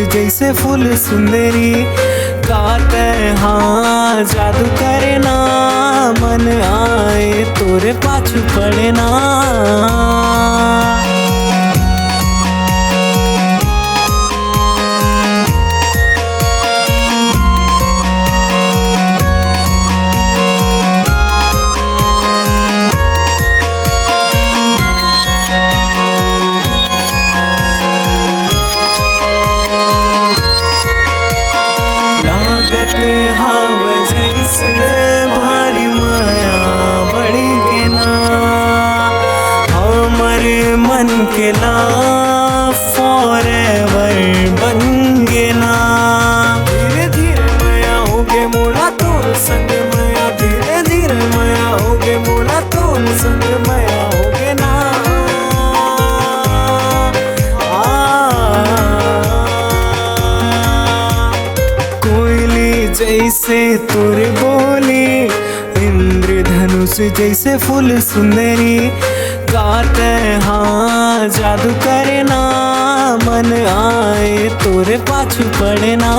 जैसे फूल सुंदरी, गाते हाँ जादू करे ना, मन आए तोरे पाछू पड़े ना। हवा जैसे भारी माया बढ़ी के ना, हमारे मन के ला फॉरएवर बन गे ना। धीरे धीरे माया हो गे मोला तोर संग माया, धीरे धीरे माया हो गे मोला तोर संग माया हो गे ना। जैसे तोरे बोली, इंद्रधनुष जैसे फूल सुंदरी, गाते हाँ जादू करे ना, मन आए तोरे पाछू पड़े ना।